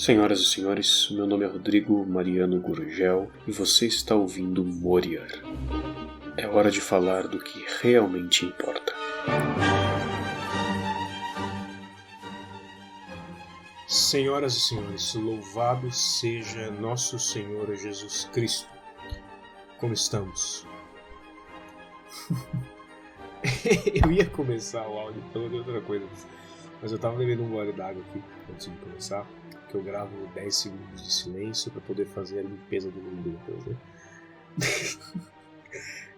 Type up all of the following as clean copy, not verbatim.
Senhoras e senhores, meu nome é Rodrigo Mariano Gurgel e você está ouvindo Moriar. É hora de falar do que realmente importa. Senhoras e senhores, louvado seja nosso Senhor Jesus Cristo. Como estamos? Eu ia começar o áudio falando de outra coisa, mas eu tava bebendo um gole d'água aqui antes de começar, que eu gravo 10 segundos de silêncio para poder fazer a limpeza do mundo depois, né?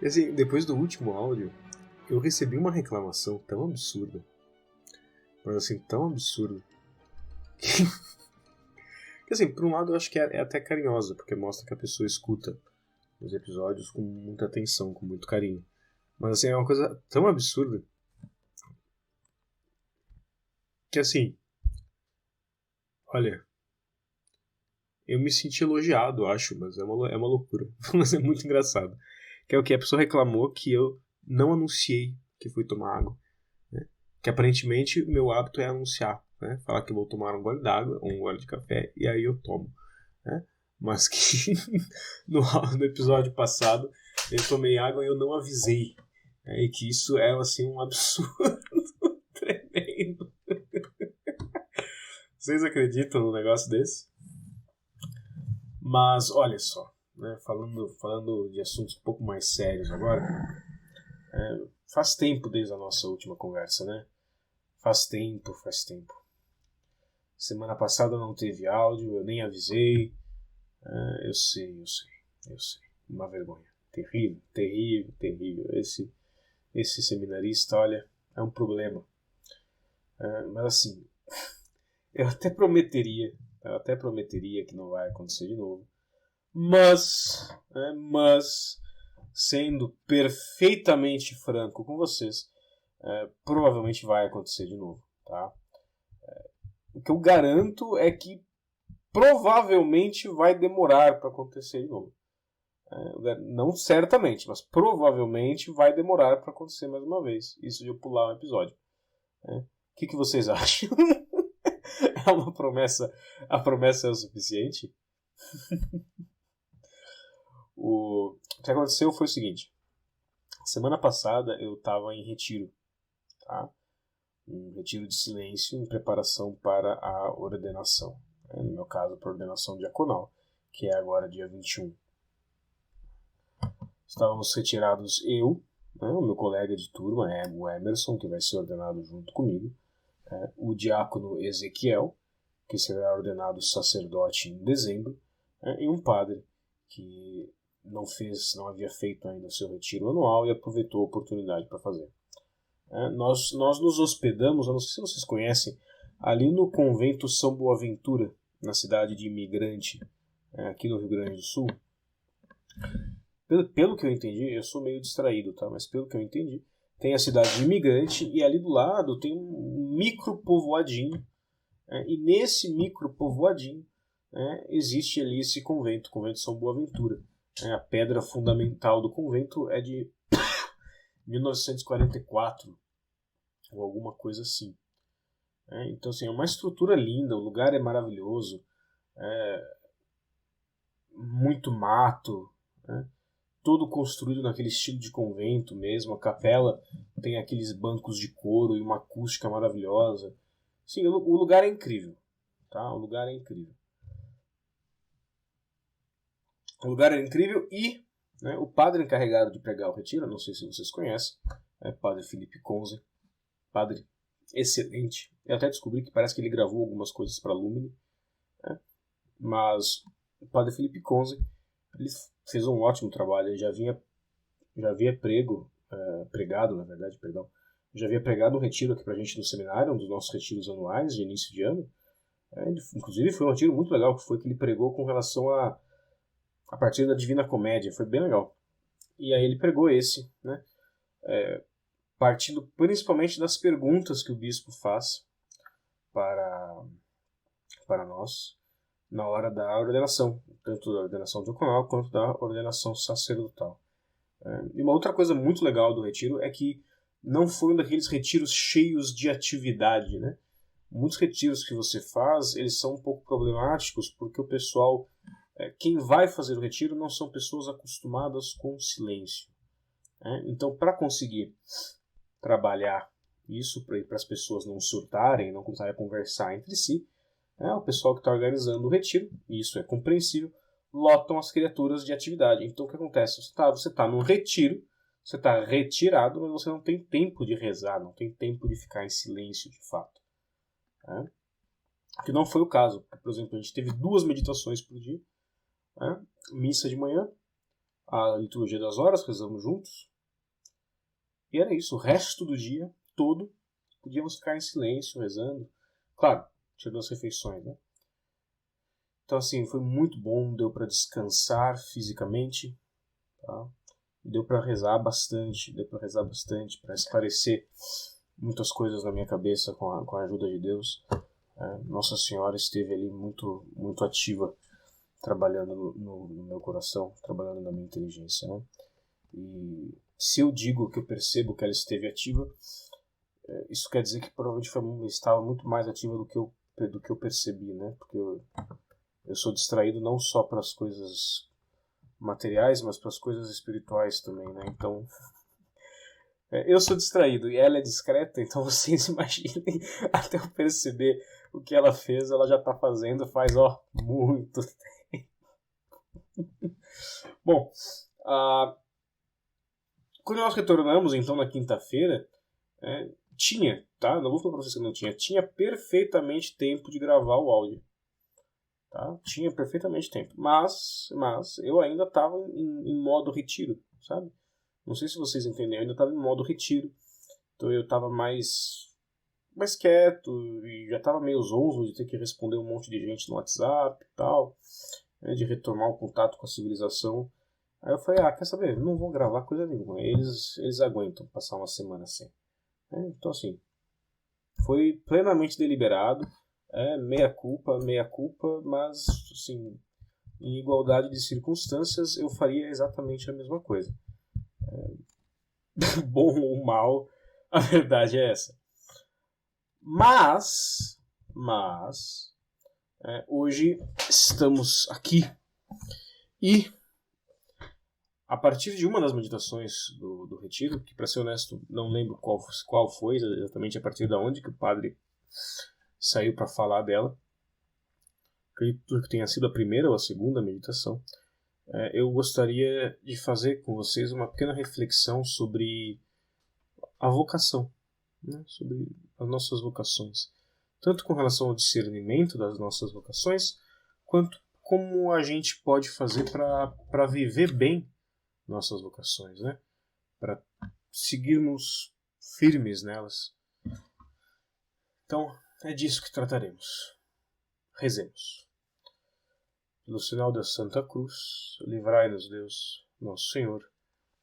E assim, depois do último áudio, eu recebi uma reclamação tão absurda, mas assim, tão absurda, que assim, por um lado eu acho que é até carinhosa, porque mostra que a pessoa escuta os episódios com muita atenção, com muito carinho. Mas assim, é uma coisa tão absurda que assim, olha, eu me senti elogiado, acho, mas é uma loucura. Mas é muito engraçado. Que é o que? A pessoa reclamou que eu não anunciei que fui tomar água. Né? Que aparentemente meu hábito é anunciar. Né? Falar que eu vou tomar um gole d'água ou um gole de café e aí eu tomo. Né? Mas que no episódio passado eu tomei água e eu não avisei. Né? E que isso é assim um absurdo tremendo. Vocês acreditam num negócio desse? Mas olha só, né, falando de assuntos um pouco mais sérios agora, faz tempo desde a nossa última conversa, né? Faz tempo. Semana passada não teve áudio, eu nem avisei. Eu sei. Uma vergonha. Terrível. Esse seminarista, olha, é um problema. Mas assim, eu até prometeria que não vai acontecer de novo. Mas, sendo perfeitamente franco com vocês, provavelmente vai acontecer de novo. Tá? O que eu garanto é que provavelmente vai demorar para acontecer de novo. Não certamente, mas provavelmente vai demorar para acontecer mais uma vez. Isso de eu pular um episódio. O que vocês acham? É uma promessa. A promessa é o suficiente? O que aconteceu foi o seguinte. Semana passada eu estava em retiro. Tá? Um retiro de silêncio em preparação para a ordenação. No meu caso, para a ordenação diaconal, que é agora dia 21. Estávamos retirados eu, o meu colega de turma, o Emerson, que vai ser ordenado junto comigo, o diácono Ezequiel, que será ordenado sacerdote em dezembro, e um padre que não havia feito ainda o seu retiro anual e aproveitou a oportunidade para fazer. Nós nos hospedamos, eu não sei se vocês conhecem, ali no convento São Boaventura, na cidade de Imigrante, aqui no Rio Grande do Sul. Pelo que eu entendi, eu sou meio distraído, tá? Mas pelo que eu entendi, tem a cidade de Imigrante e ali do lado tem um micropovoadinho. E nesse micropovoadinho existe ali esse convento, o convento São Boaventura. A pedra fundamental do convento é de 1944, ou alguma coisa assim. Então, assim, é uma estrutura linda, o lugar é maravilhoso, muito mato, todo construído naquele estilo de convento mesmo. A capela tem aqueles bancos de couro e uma acústica maravilhosa. Sim, o lugar é incrível, tá? O lugar é incrível. E o padre encarregado de pregar o retiro, não sei se vocês conhecem, é Padre Felipe Conze, padre excelente. Eu até descobri que parece que ele gravou algumas coisas para Lumine, mas o Padre Felipe Conze, ele fez um ótimo trabalho. Ele já havia pregado um retiro aqui pra gente no seminário, um dos nossos retiros anuais de início de ano. Inclusive foi um retiro muito legal, que foi que ele pregou com relação a partir da Divina Comédia, foi bem legal. E aí ele pregou esse, partindo principalmente das perguntas que o bispo faz para nós na hora da ordenação, tanto da ordenação diaconal quanto da ordenação sacerdotal. E uma outra coisa muito legal do retiro é que não foi um daqueles retiros cheios de atividade, né? muitos retiros que você faz, eles são um pouco problemáticos, porque o pessoal, quem vai fazer o retiro não são pessoas acostumadas com o silêncio. Né? Então, para conseguir trabalhar isso, para as pessoas não surtarem, não começarem a conversar entre si, o pessoal que está organizando o retiro, e isso é compreensível, lotam as criaturas de atividade. Então, o que acontece? Você tá num retiro, você está retirado, mas você não tem tempo de rezar, não tem tempo de ficar em silêncio, de fato. Né? Que não foi o caso. Por exemplo, a gente teve 2 meditações por dia, né? Missa de manhã, a liturgia das horas, rezamos juntos, e era isso. O resto do dia todo podíamos ficar em silêncio, rezando. Claro, tirando as refeições, né? Então, assim, foi muito bom, deu para descansar fisicamente, tá? Deu para rezar bastante, para esclarecer muitas coisas na minha cabeça com a ajuda de Deus. Nossa Senhora esteve ali muito, muito ativa, trabalhando no meu coração, trabalhando na minha inteligência, né? E se eu digo que eu percebo que ela esteve ativa, isso quer dizer que provavelmente estava muito mais ativa do que eu percebi, né? Porque eu sou distraído não só para as coisas materiais, mas para as coisas espirituais também, né? Então, eu sou distraído e ela é discreta, então vocês imaginem, até eu perceber o que ela fez, ela já está fazendo faz, muito tempo. Bom, quando nós retornamos, então, na quinta-feira, tinha, tá? Não vou falar para vocês que não tinha perfeitamente tempo de gravar o áudio. Tá? Tinha perfeitamente tempo. Mas eu ainda estava em modo retiro, sabe? Não sei se vocês entendem, eu ainda estava em modo retiro. Então eu estava mais quieto e já estava meio zonzo de ter que responder um monte de gente no WhatsApp e tal, né, de retomar o contato com a civilização. Aí eu falei, quer saber? Não vou gravar coisa nenhuma. Eles aguentam passar uma semana sem. Então assim, foi plenamente deliberado. Meia culpa, mas, assim, em igualdade de circunstâncias, eu faria exatamente a mesma coisa. Bom ou mal, a verdade é essa. Mas hoje estamos aqui e, a partir de uma das meditações do retiro, que, para ser honesto, não lembro qual foi exatamente a partir de onde que o padre saiu para falar dela, acredito que tenha sido a primeira ou a segunda meditação, eu gostaria de fazer com vocês uma pequena reflexão sobre a vocação, né? Sobre as nossas vocações, tanto com relação ao discernimento das nossas vocações, quanto como a gente pode fazer para viver bem nossas vocações, né? Para seguirmos firmes nelas. Então, é disso que trataremos. Rezemos. Pelo sinal da Santa Cruz, livrai-nos, Deus, nosso Senhor,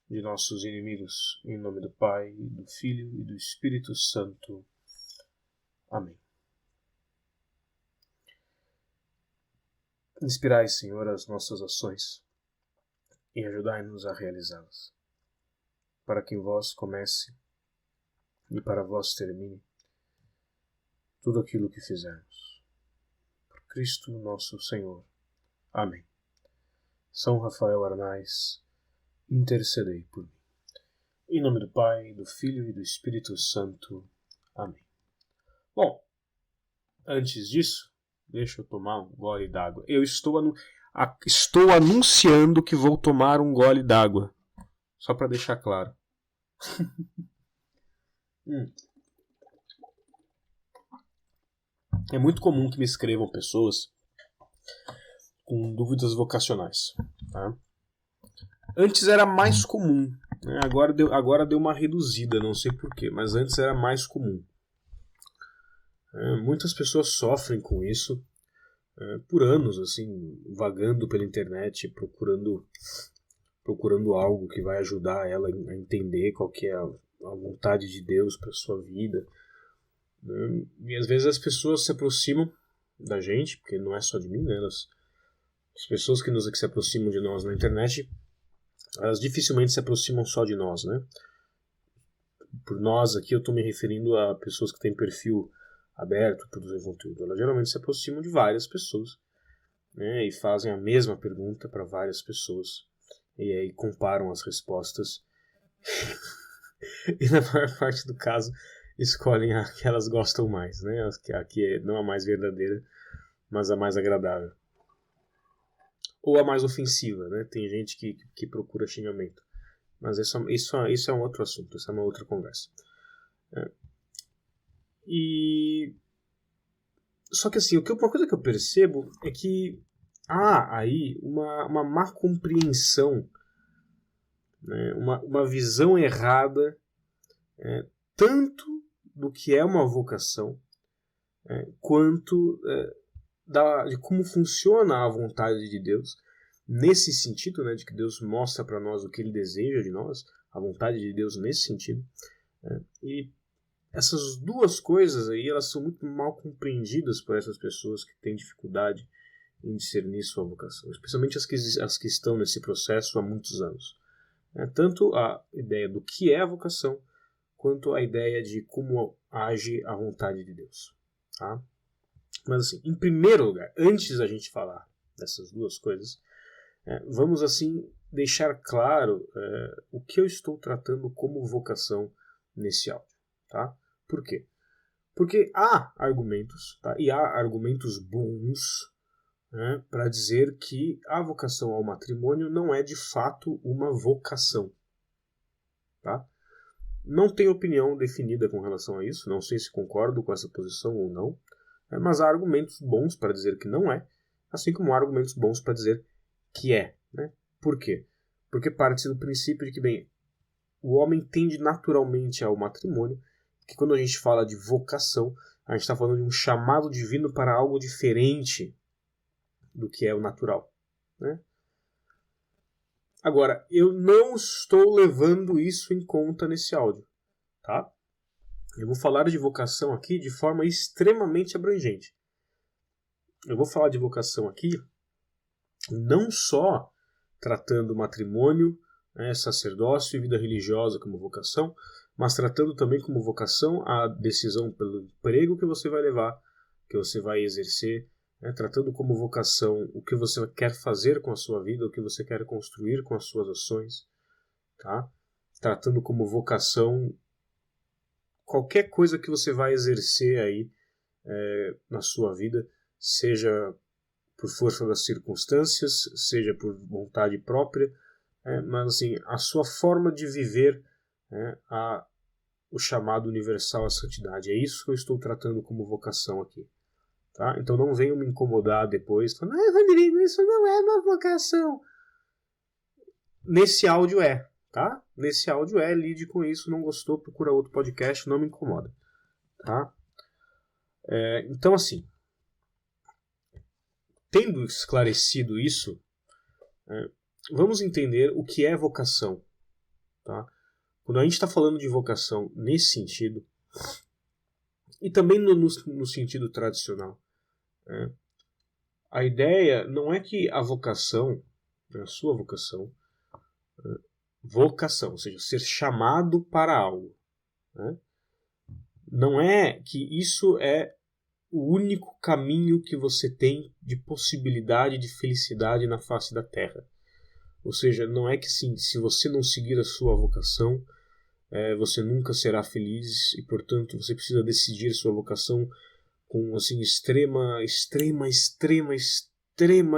de nossos inimigos, em nome do Pai, do Filho e do Espírito Santo. Amém. Inspirai, Senhor, as nossas ações e ajudai-nos a realizá-las, para que em vós comece e para vós termine tudo aquilo que fizermos. Por Cristo nosso Senhor. Amém. São Rafael Arnaiz, intercedei por mim. Em nome do Pai, do Filho e do Espírito Santo. Amém. Bom, antes disso, deixa eu tomar um gole d'água. Eu estou anunciando que vou tomar um gole d'água. Só para deixar claro. É muito comum que me escrevam pessoas com dúvidas vocacionais. Tá? Antes era mais comum. Né? Agora deu uma reduzida, não sei porquê, mas antes era mais comum. Muitas pessoas sofrem com isso por anos, assim, vagando pela internet, procurando algo que vai ajudar ela a entender qual que é a vontade de Deus para sua vida. E às vezes as pessoas se aproximam da gente, porque não é só de mim, né? As pessoas que se aproximam de nós na internet, elas dificilmente se aproximam só de nós, né? Por nós aqui eu estou me referindo a pessoas que têm perfil aberto, produzem conteúdo. Elas geralmente se aproximam de várias pessoas, né, e fazem a mesma pergunta para várias pessoas. E aí comparam as respostas. E na maior parte do caso, escolhem a que elas gostam mais, né? A que é não a mais verdadeira, mas a mais agradável. Ou a mais ofensiva, né? Tem gente que procura xingamento. Mas isso é um outro assunto, isso é uma outra conversa. Só que assim, uma coisa que eu percebo é que há aí uma má compreensão, né? Uma visão errada, tanto do que é uma vocação, quanto de como funciona a vontade de Deus, nesse sentido, né, de que Deus mostra para nós o que Ele deseja de nós, a vontade de Deus nesse sentido. E essas duas coisas aí, elas são muito mal compreendidas por essas pessoas que têm dificuldade em discernir sua vocação, especialmente as que estão nesse processo há muitos anos. Tanto a ideia do que é a vocação, quanto a ideia de como age a vontade de Deus. Tá? Mas assim, em primeiro lugar, antes da gente falar dessas duas coisas, vamos assim deixar claro o que eu estou tratando como vocação nesse áudio. Tá? Por quê? Porque há argumentos, tá? E há argumentos bons, né, para dizer que a vocação ao matrimônio não é de fato uma vocação. Tá? Não tenho opinião definida com relação a isso, não sei se concordo com essa posição ou não, mas há argumentos bons para dizer que não é, assim como há argumentos bons para dizer que é. Né? Por quê? Porque parte do princípio de que, bem, o homem tende naturalmente ao matrimônio, que quando a gente fala de vocação, a gente está falando de um chamado divino para algo diferente do que é o natural. Né? Agora, eu não estou levando isso em conta nesse áudio. Tá? Eu vou falar de vocação aqui de forma extremamente abrangente. Eu vou falar de vocação aqui não só tratando matrimônio, sacerdócio e vida religiosa como vocação, mas tratando também como vocação a decisão pelo emprego que você vai levar, que você vai exercer, tratando como vocação o que você quer fazer com a sua vida, o que você quer construir com as suas ações, tá? Tratando como vocação qualquer coisa que você vai exercer aí na sua vida, seja por força das circunstâncias, seja por vontade própria, mas assim, a sua forma de viver o chamado universal à santidade. É isso que eu estou tratando como vocação aqui. Tá? Então não venham me incomodar depois, falando, Rodrigo, isso não é uma vocação. Nesse áudio tá? Nesse áudio lide com isso, não gostou, procura outro podcast, não me incomoda. Tá? Então assim, tendo esclarecido isso, vamos entender o que é vocação. Tá? Quando a gente está falando de vocação nesse sentido, e também no sentido tradicional, a ideia não é que a vocação, a sua vocação, vocação, ou seja, ser chamado para algo, não é que isso é o único caminho que você tem de possibilidade de felicidade na face da Terra. Ou seja, não é que assim, se você não seguir a sua vocação, você nunca será feliz e, portanto, você precisa decidir sua vocação com assim, extrema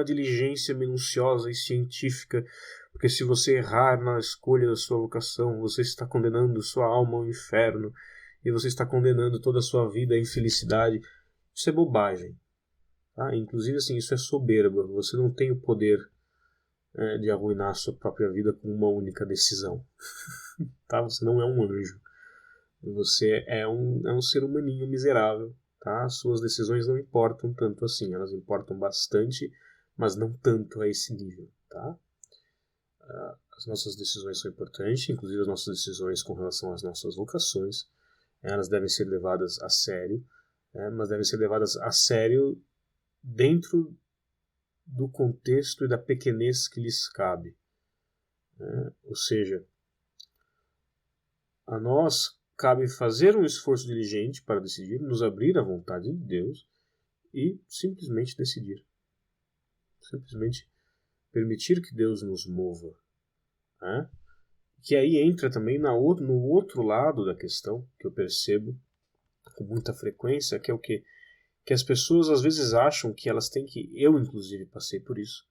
diligência minuciosa e científica, porque se você errar na escolha da sua vocação, você está condenando sua alma ao inferno e você está condenando toda a sua vida à infelicidade. Isso é bobagem. Tá? Inclusive, assim, isso é soberba. Você não tem o poder de arruinar a sua própria vida com uma única decisão. Tá? Você não é um anjo. Você é um ser humaninho miserável. Tá? Suas decisões não importam tanto assim. Elas importam bastante, mas não tanto a esse nível. Tá? As nossas decisões são importantes, inclusive as nossas decisões com relação às nossas vocações. Elas devem ser levadas a sério, mas devem ser levadas a sério dentro do contexto e da pequenez que lhes cabe. Ou seja, a nós cabe fazer um esforço diligente para decidir, nos abrir à vontade de Deus e simplesmente decidir. Simplesmente permitir que Deus nos mova. Né? Que aí entra também no outro lado da questão, que eu percebo com muita frequência, que é o quê? Que as pessoas às vezes acham que elas têm que... Eu, inclusive, passei por isso.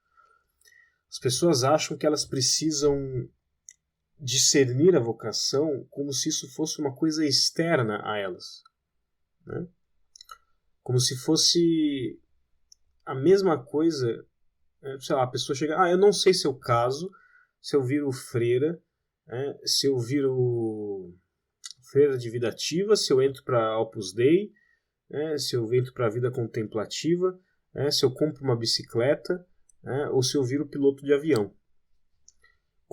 As pessoas acham que elas precisam discernir a vocação como se isso fosse uma coisa externa a elas. Né? Como se fosse a mesma coisa... Sei lá, a pessoa chega... eu não sei se eu caso, se eu viro freira, se eu viro freira de vida ativa, se eu entro para Opus Dei, se eu entro para a vida contemplativa, se eu compro uma bicicleta, ou se eu viro piloto de avião.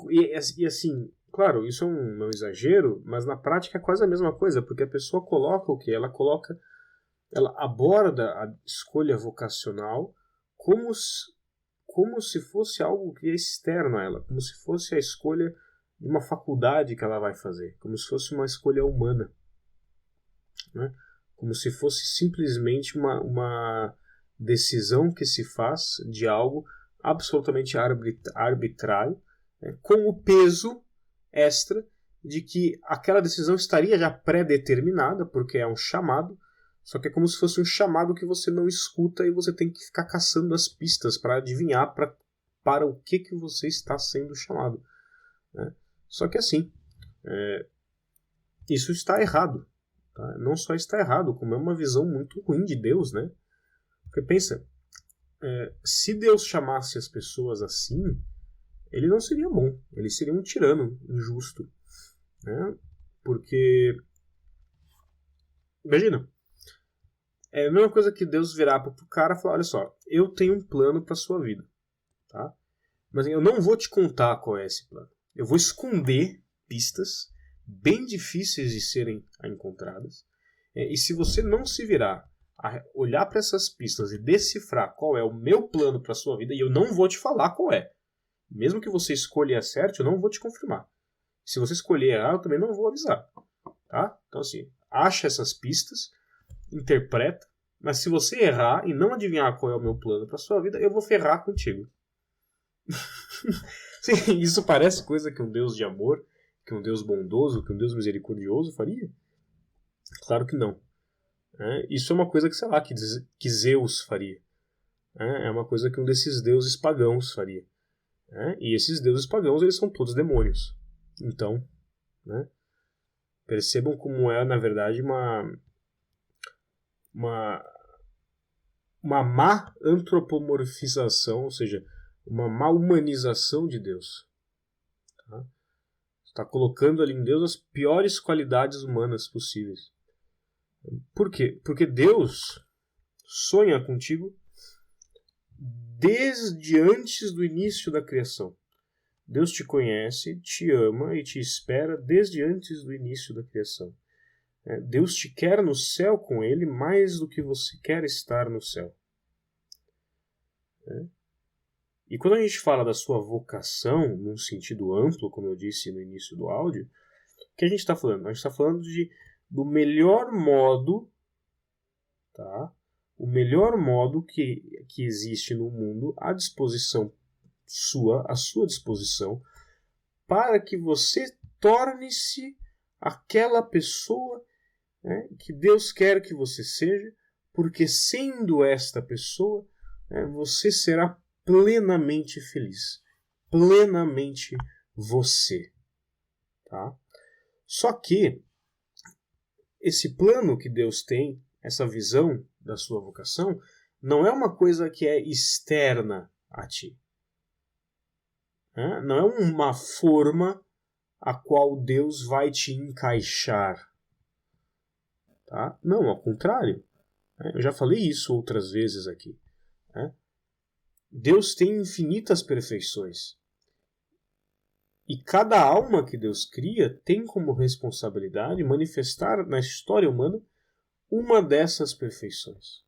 E assim, claro, isso é um exagero, mas na prática é quase a mesma coisa, porque a pessoa coloca o quê? Ela aborda a escolha vocacional como se fosse algo que é externo a ela, como se fosse a escolha de uma faculdade que ela vai fazer, como se fosse uma escolha humana, né? Como se fosse simplesmente uma decisão que se faz de algo absolutamente arbitrário, né? Com o peso extra de que aquela decisão estaria já pré-determinada, porque é um chamado, só que é como se fosse um chamado que você não escuta e você tem que ficar caçando as pistas para adivinhar para o que você está sendo chamado. Né? Só que assim, isso está errado. Tá? Não só está errado, como é uma visão muito ruim de Deus. Né? Porque pensa, se Deus chamasse as pessoas assim, ele não seria bom, ele seria um tirano injusto. Né? Porque, imagina, é a mesma coisa que Deus virar para o cara e falar, olha só, eu tenho um plano para a sua vida, tá? Mas eu não vou te contar qual é esse plano. Eu vou esconder pistas bem difíceis de serem encontradas. E se você não se virar a olhar para essas pistas e decifrar qual é o meu plano para a sua vida, e eu não vou te falar qual é. Mesmo que você escolha e acerte, eu não vou te confirmar. Se você escolher errar, eu também não vou avisar. Tá? Então assim, acha essas pistas, interpreta, mas se você errar e não adivinhar qual é o meu plano para sua vida, eu vou ferrar contigo. Sim, isso parece coisa que um Deus de amor, que um Deus bondoso, que um Deus misericordioso faria? Claro que não. Isso é uma coisa que, sei lá, que Zeus faria. É uma coisa que um desses deuses pagãos faria. E esses deuses pagãos, eles são todos demônios. Então, né, percebam como é, na verdade, uma má antropomorfização, ou seja, uma má humanização de Deus. Tá? Está colocando ali em Deus as piores qualidades humanas possíveis. Por quê? Porque Deus sonha contigo desde antes do início da criação. Deus te conhece, te ama e te espera desde antes do início da criação. Deus te quer no céu com Ele mais do que você quer estar no céu. E quando a gente fala da sua vocação, num sentido amplo, como eu disse no início do áudio, o que a gente está falando? A gente está falando do melhor modo, tá? O melhor modo que existe no mundo à disposição à sua disposição, para que você torne-se aquela pessoa, né, que Deus quer que você seja, porque sendo esta pessoa, você será plenamente feliz, plenamente você. Tá? Só que esse plano que Deus tem, essa visão da sua vocação, não é uma coisa que é externa a ti. Não é uma forma a qual Deus vai te encaixar. Tá? Não, ao contrário. Eu já falei isso outras vezes aqui. Deus tem infinitas perfeições. E cada alma que Deus cria tem como responsabilidade manifestar na história humana uma dessas perfeições.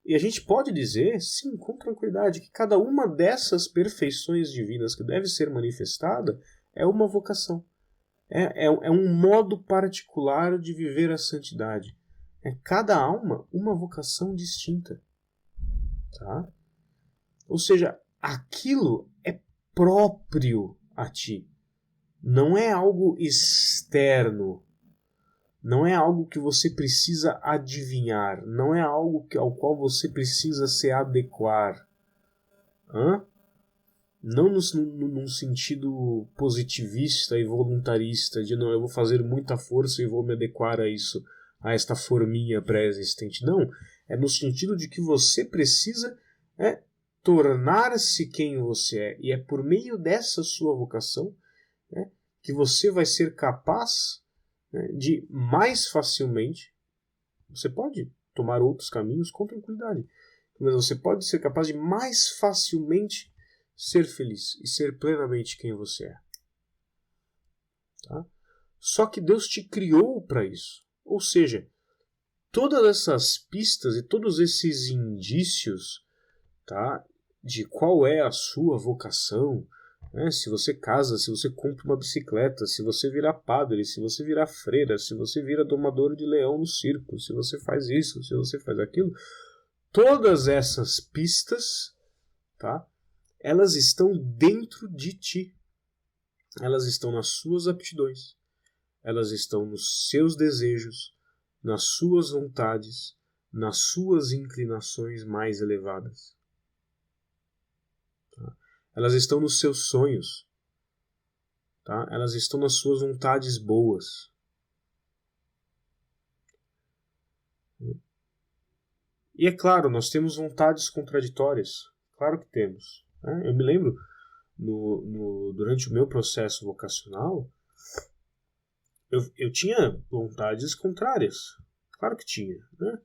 E a gente pode dizer, sim, com tranquilidade, que cada uma dessas perfeições divinas que deve ser manifestada é uma vocação. É um modo particular de viver a santidade. É cada alma uma vocação distinta. Tá? Ou seja, aquilo é próprio a ti. Não é algo externo. Não é algo que você precisa adivinhar. Não é algo ao qual você precisa se adequar. Não num sentido positivista e voluntarista, de não, eu vou fazer muita força e vou me adequar a isso, a esta forminha pré-existente. Não, é no sentido de que você precisa tornar-se quem você é. E é por meio dessa sua vocação que você vai ser capaz de mais facilmente, você pode tomar outros caminhos com tranquilidade, mas você pode ser capaz de mais facilmente ser feliz e ser plenamente quem você é. Tá? Só que Deus te criou para isso. Ou seja, todas essas pistas e todos esses indícios, tá, de qual é a sua vocação, se você casa, se você compra uma bicicleta, se você virar padre, se você virar freira, se você vira domador de leão no circo, se você faz isso, se você faz aquilo, todas essas pistas, tá, elas estão dentro de ti. Elas estão nas suas aptidões. Elas estão nos seus desejos, nas suas vontades, nas suas inclinações mais elevadas. Tá? Elas estão nos seus sonhos. Tá? Elas estão nas suas vontades boas. E é claro, nós temos vontades contraditórias. Claro que temos. Eu me lembro, durante o meu processo vocacional, eu tinha vontades contrárias. Claro que tinha. Né?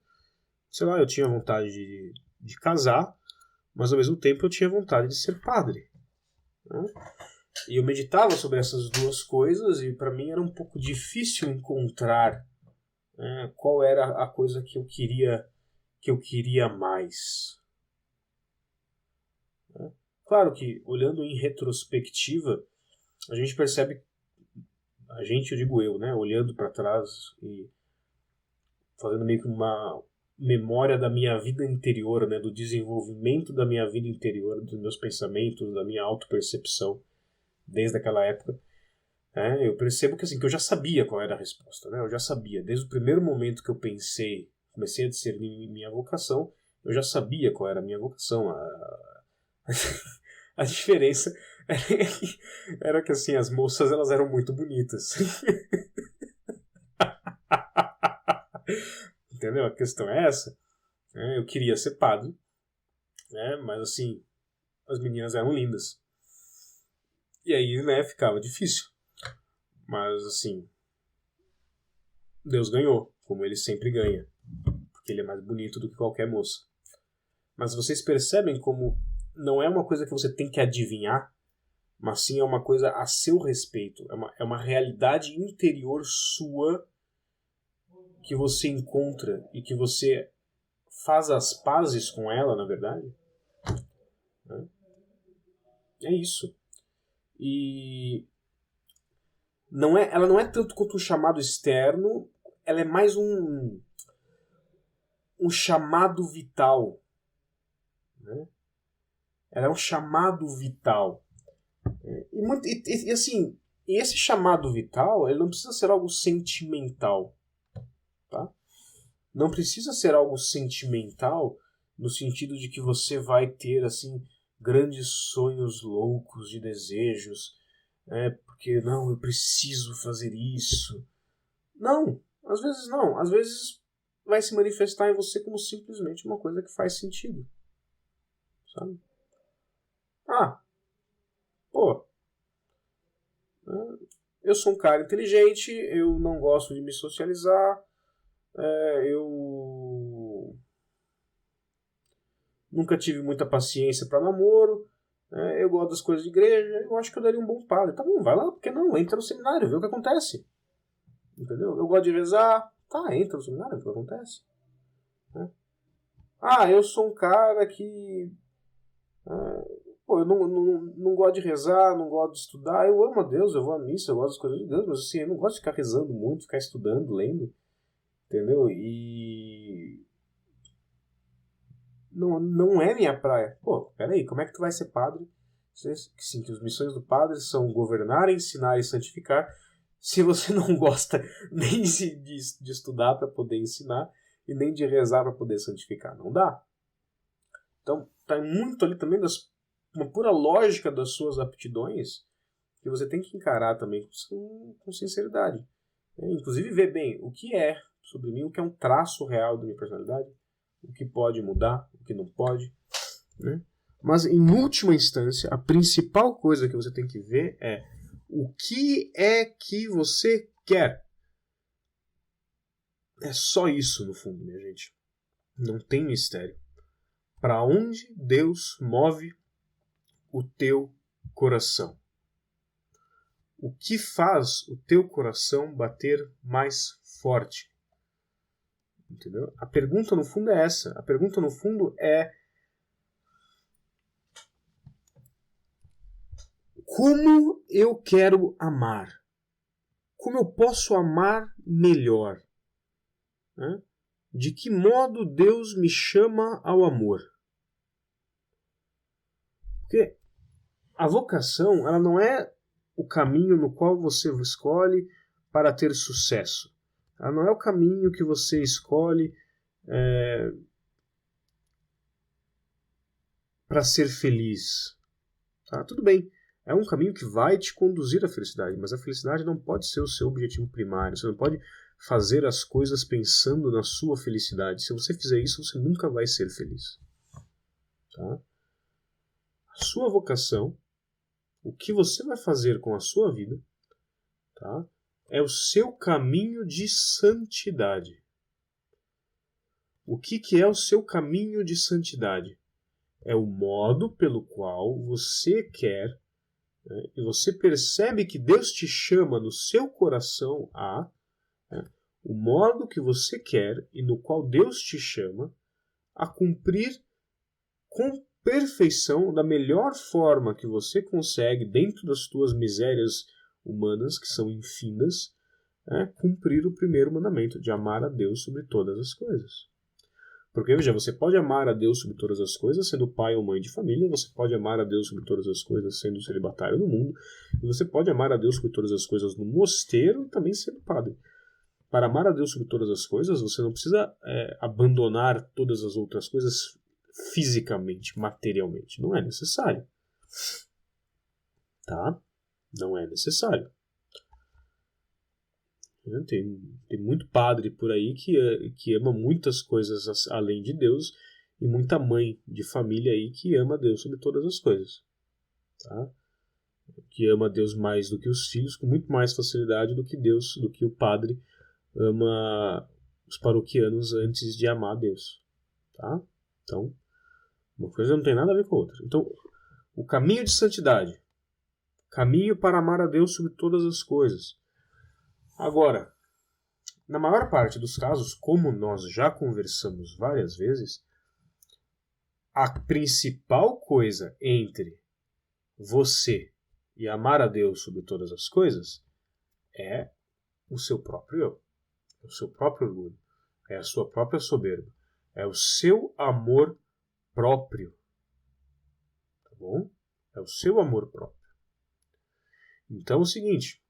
Sei lá, eu tinha vontade de casar, mas ao mesmo tempo eu tinha vontade de ser padre. Né? E eu meditava sobre essas duas coisas e para mim era um pouco difícil encontrar qual era a coisa que eu queria mais. Né? Claro que, olhando em retrospectiva, a gente percebe, eu digo eu, né, olhando para trás e fazendo meio que uma memória da minha vida interior, né, do desenvolvimento da minha vida interior, dos meus pensamentos, da minha autopercepção, desde aquela época, eu percebo que, assim, que eu já sabia qual era a resposta. Né, eu já sabia, desde o primeiro momento que eu comecei a discernir minha vocação, eu já sabia qual era a minha vocação. A diferença era que assim, as moças elas eram muito bonitas. Entendeu? A questão é essa. Eu queria ser padre, mas assim, as meninas eram lindas. E aí, ficava difícil. Mas assim, Deus ganhou, como ele sempre ganha. Porque ele é mais bonito do que qualquer moça. Mas vocês percebem como não é uma coisa que você tem que adivinhar, mas sim é uma coisa a seu respeito. É uma realidade interior sua que você encontra e que você faz as pazes com ela, na verdade. É isso. E ela não é tanto quanto um chamado externo, ela é mais um chamado vital. Né? Ela é um chamado vital. E assim, esse chamado vital, ele não precisa ser algo sentimental. Tá? Não precisa ser algo sentimental no sentido de que você vai ter assim grandes sonhos loucos de desejos, porque não, eu preciso fazer isso. Não, às vezes não. Às vezes vai se manifestar em você como simplesmente uma coisa que faz sentido. Sabe? Eu sou um cara inteligente, eu não gosto de me socializar, eu nunca tive muita paciência para namoro, eu gosto das coisas de igreja, eu acho que eu daria um bom padre. Tá bom, vai lá, porque não? Entra no seminário, vê o que acontece. Entendeu? Eu gosto de rezar, entra no seminário, vê o que acontece. Eu sou um cara que... Pô, eu não gosto de rezar, não gosto de estudar. Eu amo a Deus, eu vou à missa, eu gosto das coisas de Deus, mas assim, eu não gosto de ficar rezando muito, ficar estudando, lendo, entendeu? E não é minha praia. Pô, peraí, como é que tu vai ser padre? Sim, que as missões do padre são governar, ensinar e santificar. Se você não gosta nem de estudar para poder ensinar e nem de rezar para poder santificar, não dá. Então, tá muito ali também uma pura lógica das suas aptidões que você tem que encarar também com sinceridade. Inclusive ver bem o que é sobre mim, o que é um traço real da minha personalidade, o que pode mudar, o que não pode. Né? Mas, em última instância, a principal coisa que você tem que ver é o que é que você quer. É só isso, no fundo, minha gente. Não tem mistério. Para onde Deus move o teu coração? O que faz o teu coração bater mais forte? Entendeu? A pergunta, no fundo, é essa. A pergunta, no fundo, é como eu quero amar? Como eu posso amar melhor? Né? De que modo Deus me chama ao amor? Porque a vocação, ela não é o caminho no qual você escolhe para ter sucesso. Ela não é o caminho que você escolhe para ser feliz. Tá? Tudo bem, é um caminho que vai te conduzir à felicidade, mas a felicidade não pode ser o seu objetivo primário. Você não pode fazer as coisas pensando na sua felicidade. Se você fizer isso, você nunca vai ser feliz. Tá? A sua vocação, o que você vai fazer com a sua vida, tá? É o seu caminho de santidade. O que é o seu caminho de santidade? É o modo pelo qual você quer, né, e você percebe que Deus te chama no seu coração o modo que você quer e no qual Deus te chama a cumprir com perfeição, da melhor forma que você consegue, dentro das tuas misérias humanas, que são infindas, cumprir o primeiro mandamento, de amar a Deus sobre todas as coisas. Porque, veja, você pode amar a Deus sobre todas as coisas sendo pai ou mãe de família, você pode amar a Deus sobre todas as coisas sendo celibatário no mundo, e você pode amar a Deus sobre todas as coisas no mosteiro e também sendo padre. Para amar a Deus sobre todas as coisas, você não precisa abandonar todas as outras coisas fisicamente, materialmente. Não é necessário. Tá? Não é necessário. Tem muito padre por aí que ama muitas coisas além de Deus, e muita mãe de família aí que ama Deus sobre todas as coisas. Tá? Que ama Deus mais do que os filhos, com muito mais facilidade do que o padre ama os paroquianos antes de amar Deus. Tá? Então, uma coisa não tem nada a ver com a outra. Então, o caminho de santidade, caminho para amar a Deus sobre todas as coisas. Agora, na maior parte dos casos, como nós já conversamos várias vezes, a principal coisa entre você e amar a Deus sobre todas as coisas é o seu próprio eu, é o seu próprio orgulho, é a sua própria soberba, é o seu amor próprio. Tá bom? É o seu amor próprio. Então é o seguinte,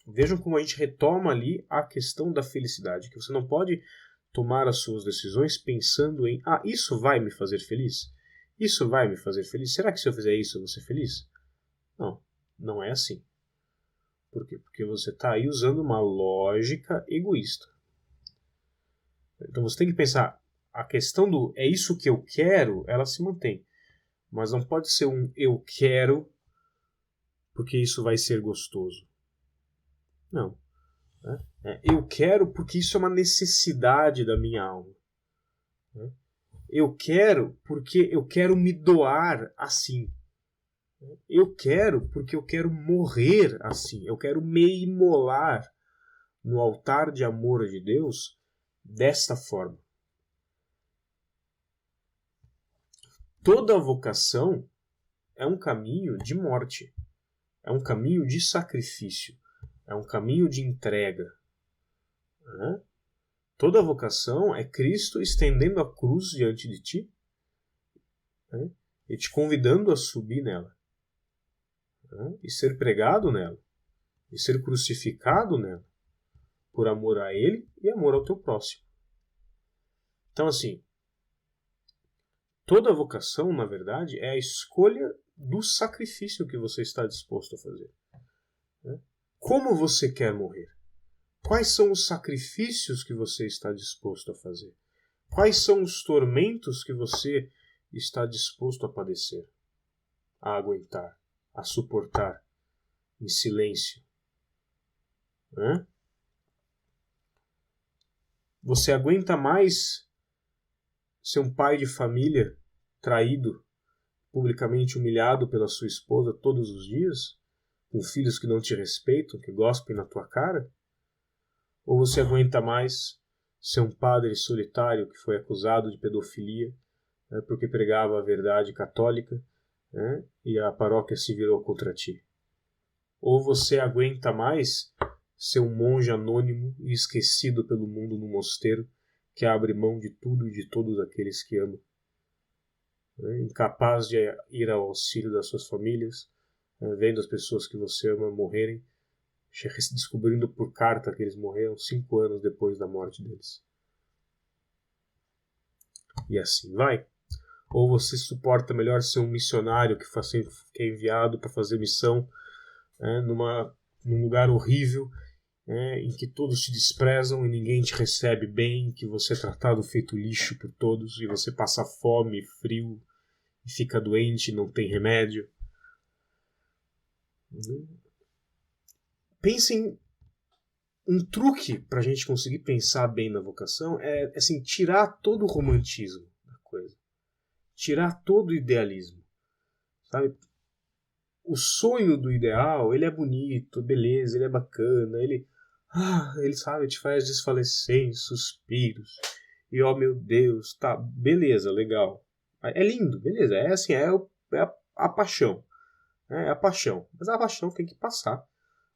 vejam como a gente retoma ali a questão da felicidade, que você não pode tomar as suas decisões pensando em isso vai me fazer feliz? Isso vai me fazer feliz? Será que se eu fizer isso eu vou ser feliz? Não, não é assim. Por quê? Porque você está aí usando uma lógica egoísta. Então você tem que pensar, a questão do é isso que eu quero, ela se mantém. Mas não pode ser um eu quero porque isso vai ser gostoso. Não. Eu quero porque isso é uma necessidade da minha alma. Eu quero porque eu quero me doar assim. Eu quero porque eu quero morrer assim. Eu quero me imolar no altar de amor de Deus desta forma. Toda vocação é um caminho de morte, é um caminho de sacrifício, é um caminho de entrega. Né? Toda vocação é Cristo estendendo a cruz diante de ti, né? E te convidando a subir nela, né? E ser pregado nela, e ser crucificado nela, por amor a Ele e amor ao teu próximo. Então, assim, toda vocação, na verdade, é a escolha do sacrifício que você está disposto a fazer. Né? Como você quer morrer? Quais são os sacrifícios que você está disposto a fazer? Quais são os tormentos que você está disposto a padecer, a aguentar, a suportar em silêncio? Né? Você aguenta mais ser um pai de família traído, publicamente humilhado pela sua esposa todos os dias, com filhos que não te respeitam, que gospem na tua cara? Ou você aguenta mais ser um padre solitário que foi acusado de pedofilia, né, porque pregava a verdade católica, né, e a paróquia se virou contra ti? Ou você aguenta mais ser um monge anônimo e esquecido pelo mundo no mosteiro, que abre mão de tudo e de todos aqueles que ama, né, incapaz de ir ao auxílio das suas famílias, né, vendo as pessoas que você ama morrerem, descobrindo por carta que eles morreram 5 anos depois da morte deles. E assim vai. Ou você suporta melhor ser um missionário que é enviado para fazer missão, né, num lugar horrível, né, em que todos te desprezam e ninguém te recebe bem, que você é tratado feito lixo por todos, e você passa fome, frio, e fica doente e não tem remédio. Pensem, um truque para a gente conseguir pensar bem na vocação é assim, tirar todo o romantismo da coisa, tirar todo o idealismo, sabe? O sonho do ideal, ele é bonito, beleza, ele é bacana, ele sabe, te faz desfalecer em suspiros, e oh meu Deus, tá, beleza, legal, é lindo, beleza, é assim, é a paixão, né? É a paixão, mas a paixão tem que passar,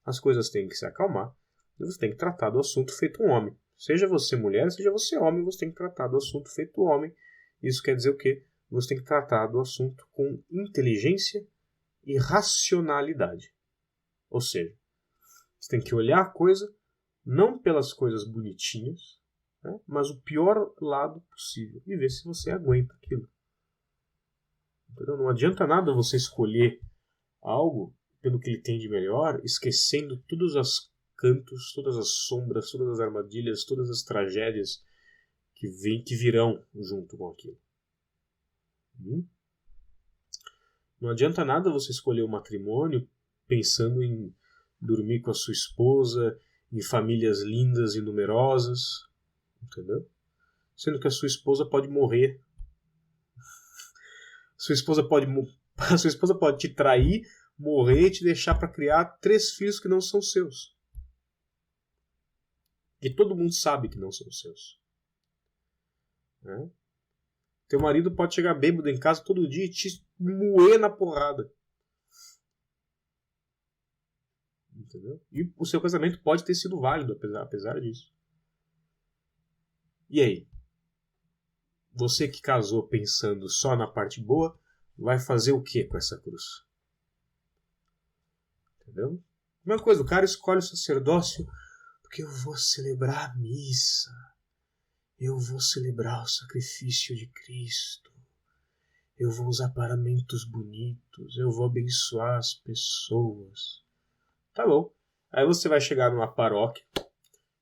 as coisas têm que se acalmar, e você tem que tratar do assunto feito um homem. Seja você mulher, seja você homem, você tem que tratar do assunto feito homem. Isso quer dizer o quê? Você tem que tratar do assunto com inteligência e racionalidade. Ou seja, você tem que olhar a coisa não pelas coisas bonitinhas, né, mas o pior lado possível e ver se você aguenta aquilo. Entendeu? Não adianta nada você escolher algo pelo que ele tem de melhor, esquecendo todos os cantos, todas as sombras, todas as armadilhas, todas as tragédias que virão junto com aquilo. Não adianta nada você escolher o matrimônio pensando em dormir com a sua esposa, em famílias lindas e numerosas, entendeu? Sendo que a sua esposa pode morrer. A sua esposa pode te trair, morrer e te deixar para criar 3 filhos que não são seus. E todo mundo sabe que não são seus. Né? Teu marido pode chegar bêbado em casa todo dia e te moer na porrada. Entendeu? E o seu casamento pode ter sido válido apesar disso. E aí? Você que casou pensando só na parte boa, vai fazer o que com essa cruz? Entendeu? Uma coisa, o cara escolhe o sacerdócio porque eu vou celebrar a missa. Eu vou celebrar o sacrifício de Cristo. Eu vou usar paramentos bonitos. Eu vou abençoar as pessoas. Tá bom. Aí você vai chegar numa paróquia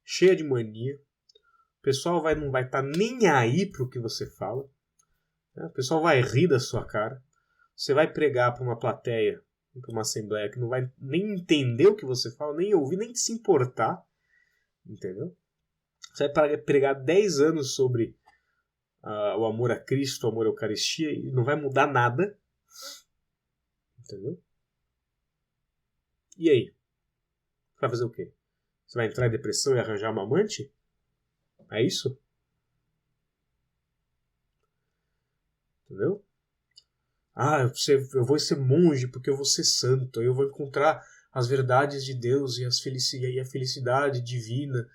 cheia de mania. O pessoal não vai estar nem aí pro que você fala. Né? O pessoal vai rir da sua cara. Você vai pregar para uma plateia, para uma assembleia que não vai nem entender o que você fala, nem ouvir, nem se importar. Entendeu? Você vai pregar 10 anos sobre o amor a Cristo, o amor à Eucaristia, e não vai mudar nada. Entendeu? E aí? Você vai fazer o quê? Você vai entrar em depressão e arranjar uma amante? É isso? Entendeu? Eu vou ser monge porque eu vou ser santo, eu vou encontrar as verdades de Deus e a felicidade divina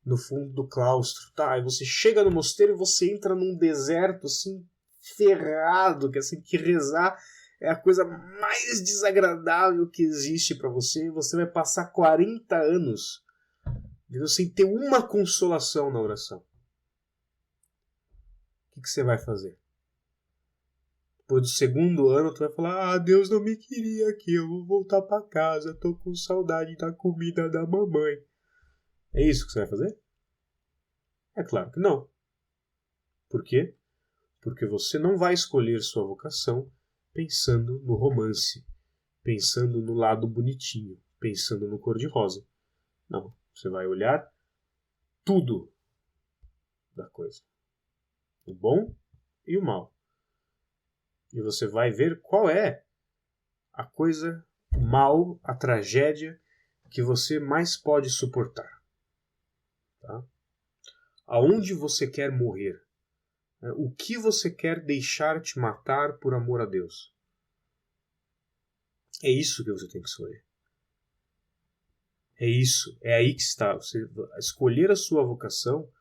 no fundo do claustro. Tá, aí você chega no mosteiro e você entra num deserto assim, ferrado, que assim, que rezar é a coisa mais desagradável que existe para você. Você vai passar 40 anos sem ter uma consolação na oração. O que você vai fazer? Depois do segundo ano, tu vai falar: Deus não me queria aqui, eu vou voltar para casa, tô com saudade da comida da mamãe. É isso que você vai fazer? É claro que não. Por quê? Porque você não vai escolher sua vocação pensando no romance, pensando no lado bonitinho, pensando no cor-de-rosa. Não, você vai olhar tudo da coisa. O bom e o mal. E você vai ver qual é a coisa, o mal, a tragédia que você mais pode suportar. Tá? Aonde você quer morrer? O que você quer deixar te matar por amor a Deus? É isso que você tem que escolher. É isso, é aí que está. Você escolher a sua vocação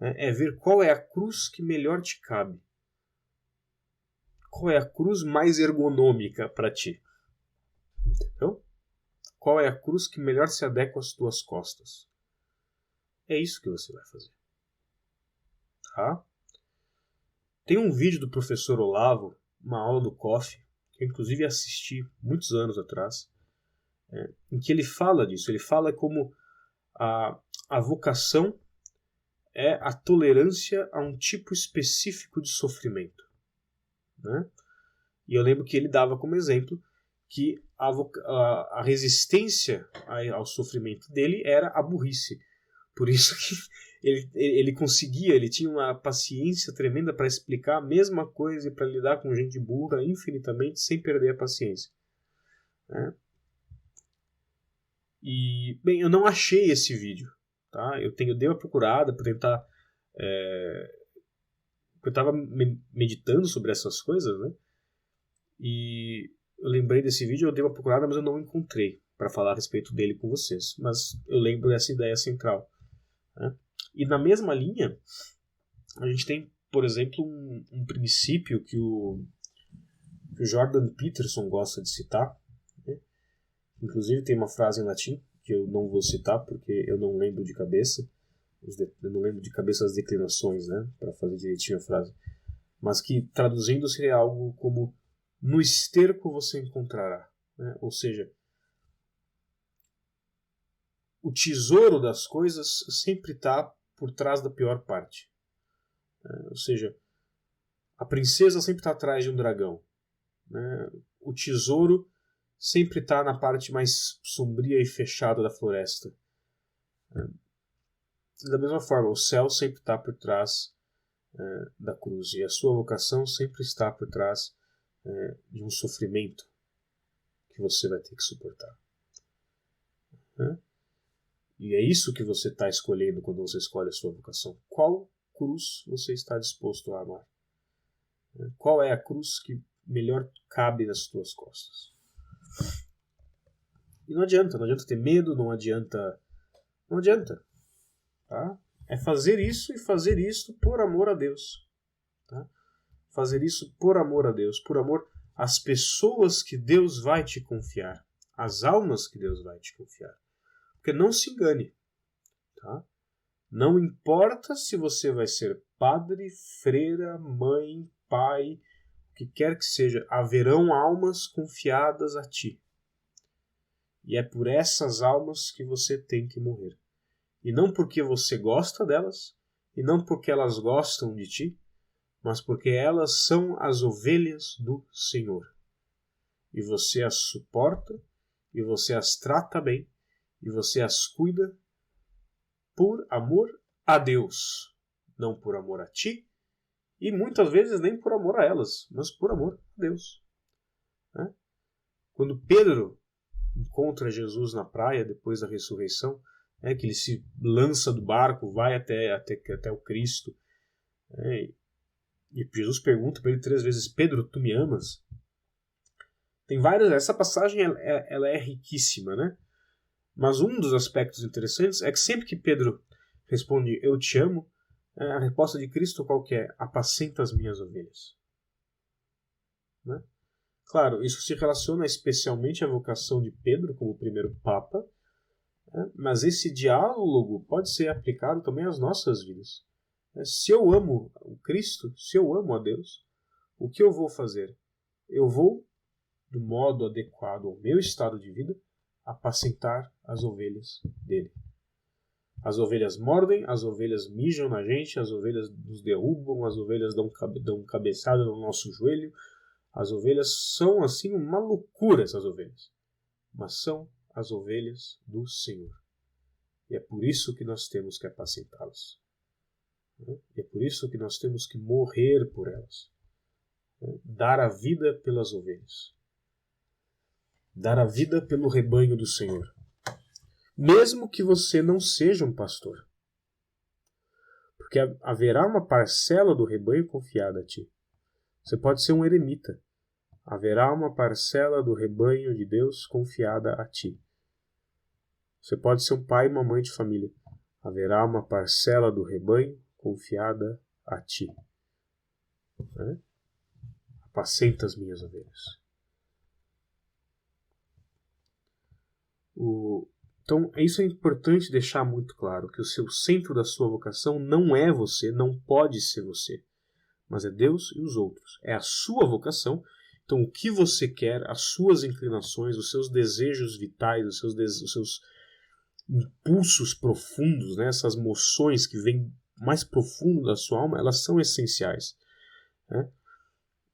é ver qual é a cruz que melhor te cabe. Qual é a cruz mais ergonômica para ti? Entendeu? Qual é a cruz que melhor se adequa às tuas costas? É isso que você vai fazer. Tá? Tem um vídeo do professor Olavo, uma aula do COF, que eu inclusive assisti muitos anos atrás, em que ele fala disso. Ele fala como a vocação é a tolerância a um tipo específico de sofrimento. Né? E eu lembro que ele dava como exemplo que a resistência ao sofrimento dele era a burrice. Por isso que ele conseguia, ele tinha uma paciência tremenda para explicar a mesma coisa e para lidar com gente burra infinitamente sem perder a paciência. Né? E, bem, eu não achei esse vídeo. Tá? Eu dei uma procurada para tentar... eu estava meditando sobre essas coisas, né? E eu lembrei desse vídeo, eu dei uma procurada, mas eu não encontrei para falar a respeito dele com vocês. Mas eu lembro dessa ideia central. Né? E na mesma linha, a gente tem, por exemplo, um princípio que o Jordan Peterson gosta de citar. Né? Inclusive tem uma frase em latim que eu não vou citar porque eu não lembro de cabeça. Eu não lembro de cabeça as declinações, né, para fazer direitinho a frase. Mas que, traduzindo, seria algo como: no esterco você encontrará. Né? Ou seja, o tesouro das coisas sempre está por trás da pior parte. Ou seja, a princesa sempre está atrás de um dragão. Né? O tesouro sempre está na parte mais sombria e fechada da floresta. Da mesma forma, o céu sempre está por trás da cruz. E a sua vocação sempre está por trás de um sofrimento que você vai ter que suportar. Né? E é isso que você está escolhendo quando você escolhe a sua vocação. Qual cruz você está disposto a amar? Qual é a cruz que melhor cabe nas tuas costas? E não adianta ter medo, não adianta. Tá? É fazer isso e fazer isso por amor a Deus. Tá? Fazer isso por amor a Deus, por amor às pessoas que Deus vai te confiar, às almas que Deus vai te confiar. Porque não se engane. Tá? Não importa se você vai ser padre, freira, mãe, pai, o que quer que seja, haverão almas confiadas a ti. E é por essas almas que você tem que morrer. E não porque você gosta delas, e não porque elas gostam de ti, mas porque elas são as ovelhas do Senhor. E você as suporta, e você as trata bem, e você as cuida por amor a Deus. Não por amor a ti, e muitas vezes nem por amor a elas, mas por amor a Deus. Né? Quando Pedro encontra Jesus na praia depois da ressurreição, que ele se lança do barco, vai até o Cristo, e Jesus pergunta para ele 3 vezes: Pedro, tu me amas? Tem várias. Essa passagem ela é riquíssima, né? Mas um dos aspectos interessantes é que sempre que Pedro responde eu te amo, a resposta de Cristo qual que é? Apacenta as minhas ovelhas. Né? Claro, isso se relaciona especialmente à vocação de Pedro como primeiro Papa, né? Mas esse diálogo pode ser aplicado também às nossas vidas. Se eu amo o Cristo, se eu amo a Deus, o que eu vou fazer? Eu vou, do modo adequado ao meu estado de vida, apacentar as ovelhas dele. As ovelhas mordem, as ovelhas mijam na gente, as ovelhas nos derrubam, as ovelhas dão cabeçada no nosso joelho. As ovelhas são assim uma loucura, essas ovelhas. Mas são as ovelhas do Senhor. E é por isso que nós temos que apacentá-las. E é por isso que nós temos que morrer por elas. Dar a vida pelas ovelhas. Dar a vida pelo rebanho do Senhor. Mesmo que você não seja um pastor. Porque haverá uma parcela do rebanho confiada a ti. Você pode ser um eremita. Haverá uma parcela do rebanho de Deus confiada a ti. Você pode ser um pai e uma mãe de família. Haverá uma parcela do rebanho confiada a ti. Apacenta as minhas ovelhas. Então, isso é importante deixar muito claro, que o seu centro da sua vocação não é você, não pode ser você, mas é Deus e os outros. É a sua vocação. Então, o que você quer, as suas inclinações, os seus desejos vitais, os seus impulsos profundos, né, essas moções que vêm mais profundo da sua alma, elas são essenciais. Né?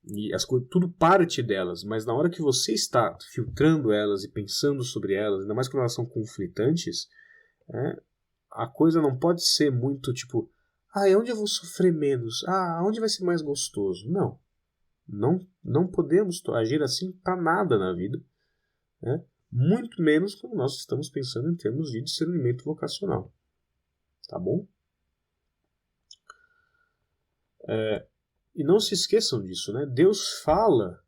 E tudo parte delas, mas na hora que você está filtrando elas e pensando sobre elas, ainda mais quando elas são conflitantes, a coisa não pode ser muito tipo, onde eu vou sofrer menos? Onde vai ser mais gostoso? Não podemos agir assim para nada na vida, né? Muito menos quando nós estamos pensando em termos de discernimento vocacional. Tá bom? E não se esqueçam disso, né? Deus fala,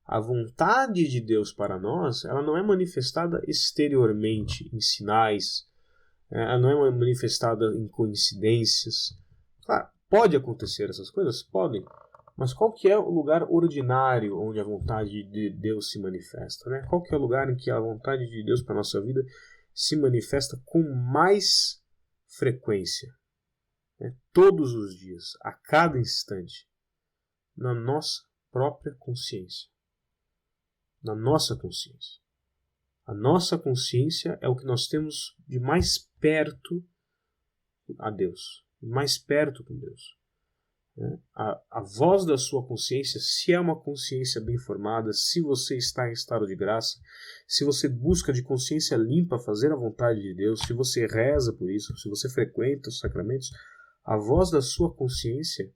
a vontade de Deus para nós, ela não é manifestada exteriormente, em sinais, ela não é manifestada em coincidências. Claro, pode acontecer essas coisas? Podem. Mas qual que é o lugar ordinário onde a vontade de Deus se manifesta? Né? Qual que é o lugar em que a vontade de Deus para a nossa vida se manifesta com mais frequência? Todos os dias, a cada instante. Na nossa própria consciência. Na nossa consciência. A nossa consciência é o que nós temos de mais perto a Deus. Mais perto com Deus. A voz da sua consciência, se é uma consciência bem formada, se você está em estado de graça, se você busca de consciência limpa fazer a vontade de Deus, se você reza por isso, se você frequenta os sacramentos, a voz da sua consciência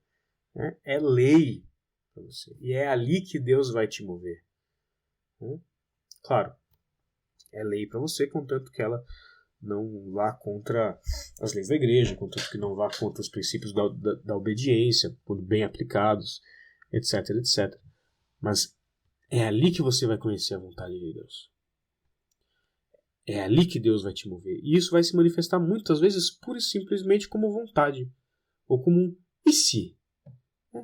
é lei para você. E é ali que Deus vai te mover. Claro, é lei para você, contanto que ela não vá contra as leis da igreja, contanto que não vá contra os princípios da obediência, quando bem aplicados, etc, etc. Mas é ali que você vai conhecer a vontade de Deus. É ali que Deus vai te mover. E isso vai se manifestar muitas vezes pura e simplesmente como vontade. Ou como um e se.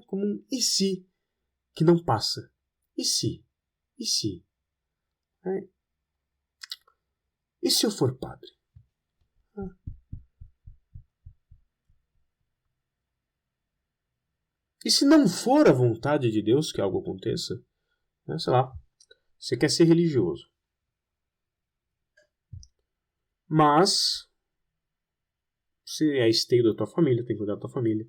Como um e se que não passa. E se? E se? E se eu for padre? E se não for a vontade de Deus que algo aconteça? Sei lá, você quer ser religioso. Mas você é esteio da tua família, tem que cuidar da tua família.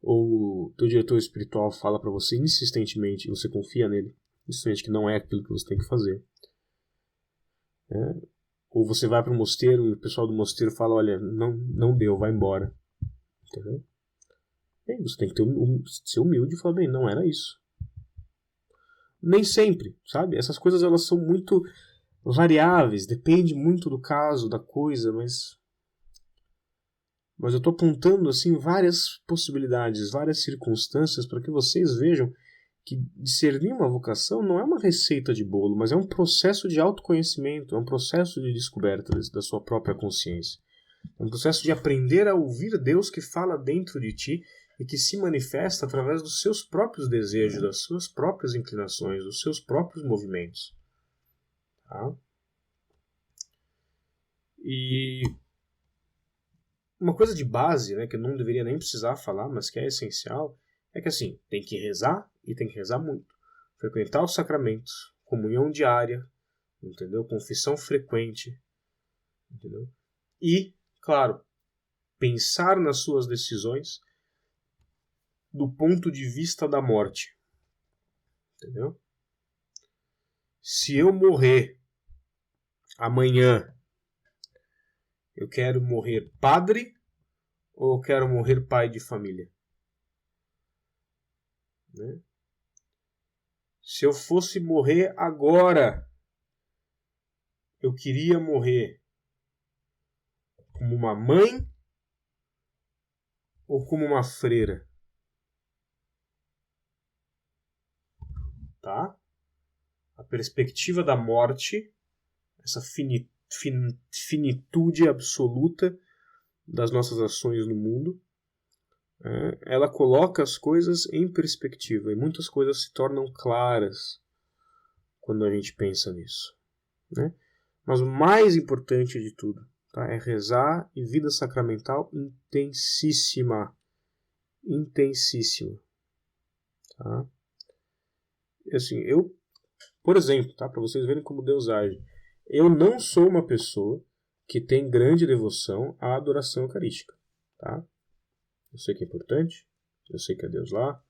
Ou o teu diretor espiritual fala para você insistentemente, você confia nele, insistentemente que não é aquilo que você tem que fazer. Ou você vai para o mosteiro e o pessoal do mosteiro fala, olha, não deu, vai embora. Entendeu? Bem, você tem que ser humilde e falar, bem, não era isso. Nem sempre, sabe? Essas coisas elas são muito variáveis, depende muito do caso, da coisa, mas eu estou apontando assim várias possibilidades, várias circunstâncias para que vocês vejam que discernir uma vocação não é uma receita de bolo, mas é um processo de autoconhecimento, é um processo de descoberta da sua própria consciência. É um processo de aprender a ouvir Deus que fala dentro de ti e que se manifesta através dos seus próprios desejos, das suas próprias inclinações, dos seus próprios movimentos. Tá? E uma coisa de base, né, que eu não deveria nem precisar falar, mas que é essencial, é que assim, tem que rezar e tem que rezar muito. Frequentar os sacramentos, comunhão diária, entendeu? Confissão frequente, entendeu? E, claro, pensar nas suas decisões do ponto de vista da morte, entendeu? Se eu morrer amanhã, eu quero morrer padre ou eu quero morrer pai de família? Né? Se eu fosse morrer agora, eu queria morrer como uma mãe ou como uma freira? Tá? A perspectiva da morte, essa finitude absoluta das nossas ações no mundo, ela coloca as coisas em perspectiva e muitas coisas se tornam claras quando a gente pensa nisso, né? Mas o mais importante de tudo, tá, é rezar e vida sacramental intensíssima, tá? E assim, eu, por exemplo, tá, para vocês verem como Deus age, eu não sou uma pessoa que tem grande devoção à adoração eucarística, tá? Eu sei que é importante, eu sei que é Deus lá,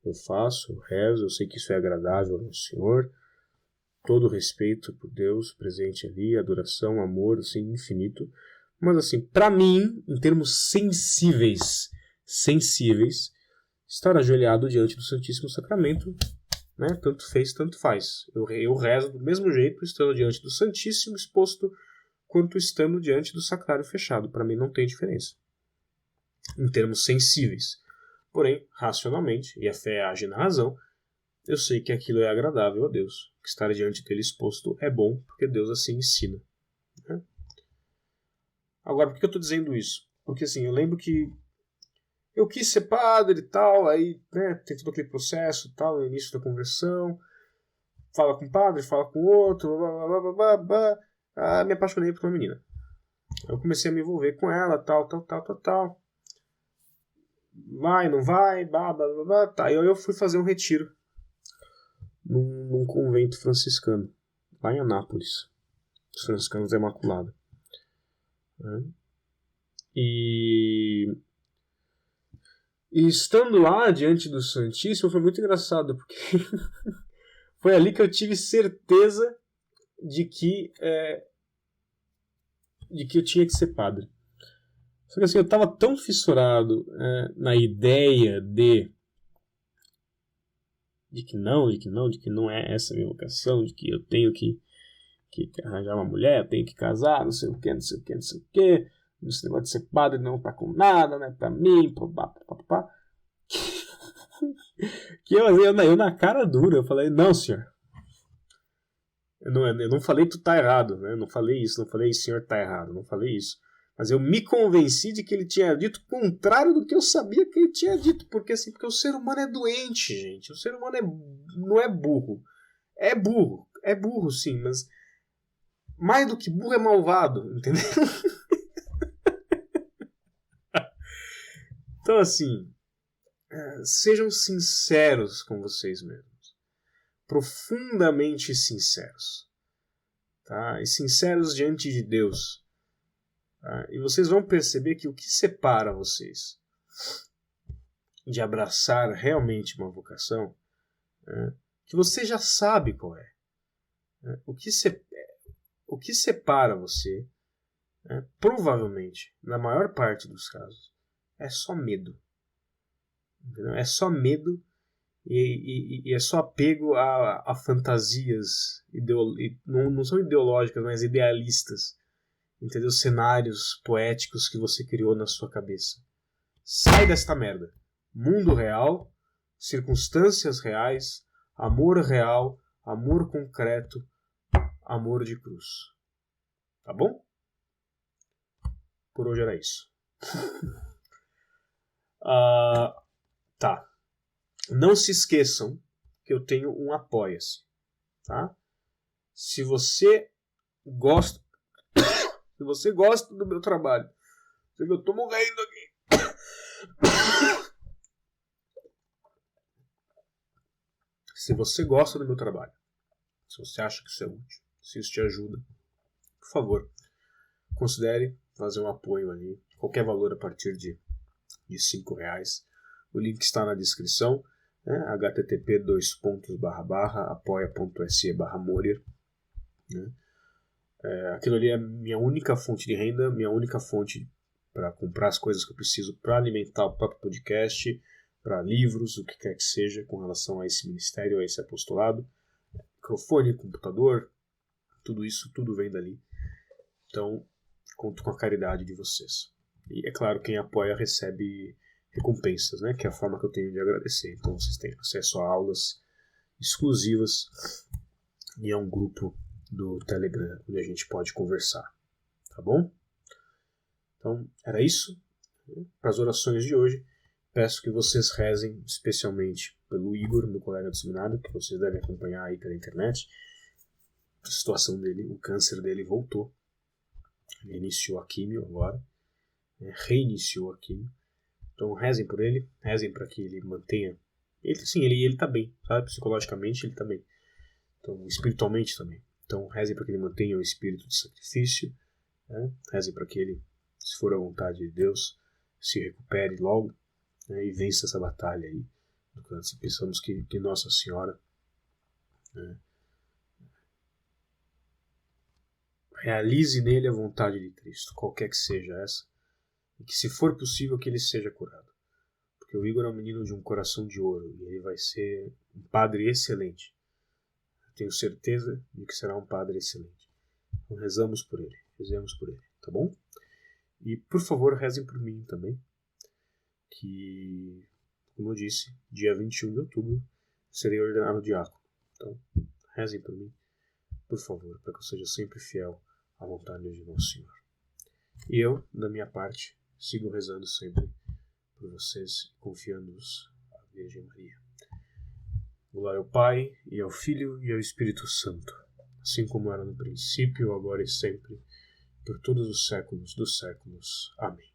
eu faço, eu rezo, eu sei que isso é agradável ao Senhor, todo respeito por Deus presente ali, adoração, amor, assim, infinito. Mas assim, para mim, em termos sensíveis, estar ajoelhado diante do Santíssimo Sacramento, né, tanto fez, tanto faz. Eu rezo do mesmo jeito, estando diante do Santíssimo exposto, quanto estando diante do Sacrário fechado. Para mim não tem diferença, em termos sensíveis. Porém, racionalmente, e a fé age na razão, eu sei que aquilo é agradável a Deus, que estar diante dele exposto é bom, porque Deus assim ensina. Né? Agora, por que eu estou dizendo isso? Porque assim, eu lembro que eu quis ser padre e tal, aí, né, tem todo aquele processo tal, no início da conversão, fala com um padre, fala com outro, me apaixonei por uma menina. Eu comecei a me envolver com ela, tal. Vai, não vai, tá. E aí eu fui fazer um retiro num convento franciscano, lá em Anápolis, os franciscanos da Imaculada. E estando lá diante do Santíssimo foi muito engraçado, porque foi ali que eu tive certeza de que eu tinha que ser padre. Só que assim, eu estava tão fissurado na ideia de que não é essa a minha vocação, de que eu tenho que arranjar uma mulher, eu tenho que casar, não sei o que, esse negócio de ser padre não tá com nada, né, pra mim, papapá. Que eu na cara dura, eu falei, não, senhor. Eu não falei tu tá errado, né, eu não falei isso, não falei senhor tá errado, não falei isso. Mas eu me convenci de que ele tinha dito o contrário do que eu sabia que ele tinha dito. Porque o ser humano é doente, gente. O ser humano não é burro. É burro sim, mas mais do que burro é malvado, entendeu? Então assim, sejam sinceros com vocês mesmos. Profundamente sinceros. Tá? E sinceros diante de Deus. E vocês vão perceber que o que separa vocês de abraçar realmente uma vocação, que você já sabe qual é. O que separa você, provavelmente, na maior parte dos casos, é só medo. Entendeu? É só medo e é só apego a fantasias, não são ideológicas, mas idealistas. Entendeu? Cenários poéticos que você criou na sua cabeça. Sai desta merda. Mundo real, circunstâncias reais, amor real, amor concreto, amor de cruz. Tá bom? Por hoje era isso. Tá. Não se esqueçam que eu tenho um Apoia-se. Tá? Se você gosta do meu trabalho, eu tô morrendo aqui. Se você gosta do meu trabalho, se você acha que isso é útil, se isso te ajuda, por favor, considere fazer um apoio ali, qualquer valor a partir de R$5. O link está na descrição, né? http://apoia.se/Morier. Né? Aquilo ali é minha única fonte de renda, minha única fonte para comprar as coisas que eu preciso para alimentar o próprio podcast, para livros, o que quer que seja com relação a esse ministério, a esse apostolado. Microfone, computador, tudo isso, tudo vem dali. Então, conto com a caridade de vocês. E é claro, quem apoia recebe recompensas, né? Que é a forma que eu tenho de agradecer. Então, vocês têm acesso a aulas exclusivas e a um grupo do Telegram onde a gente pode conversar. Tá bom? Então, era isso. Para as orações de hoje, peço que vocês rezem especialmente pelo Igor, meu colega do seminário, que vocês devem acompanhar aí pela internet. A situação dele, o câncer dele voltou. Ele iniciou a químio agora, reiniciou a químio. Então rezem por ele, rezem para que ele mantenha. Ele está bem, sabe? Psicologicamente ele está bem. Então, espiritualmente também. Então rezem para que ele mantenha o espírito de sacrifício. Né? Rezem para que ele, se for a vontade de Deus, se recupere logo, né? E vença essa batalha aí do câncer. Pensamos que Nossa Senhora, né, realize nele a vontade de Cristo, qualquer que seja essa, e que, se for possível, que ele seja curado. Porque o Igor é um menino de um coração de ouro, e ele vai ser um padre excelente. Eu tenho certeza de que será um padre excelente. Então rezemos por ele, tá bom? E, por favor, rezem por mim também, que, como eu disse, dia 21 de outubro, serei ordenado diácono. Então, rezem por mim, por favor, para que eu seja sempre fiel à vontade de Nosso Senhor. E eu, da minha parte, sigo rezando sempre por vocês, confiando-os à Virgem Maria. Glória ao Pai, e ao Filho, e ao Espírito Santo, assim como era no princípio, agora e sempre, por todos os séculos dos séculos. Amém.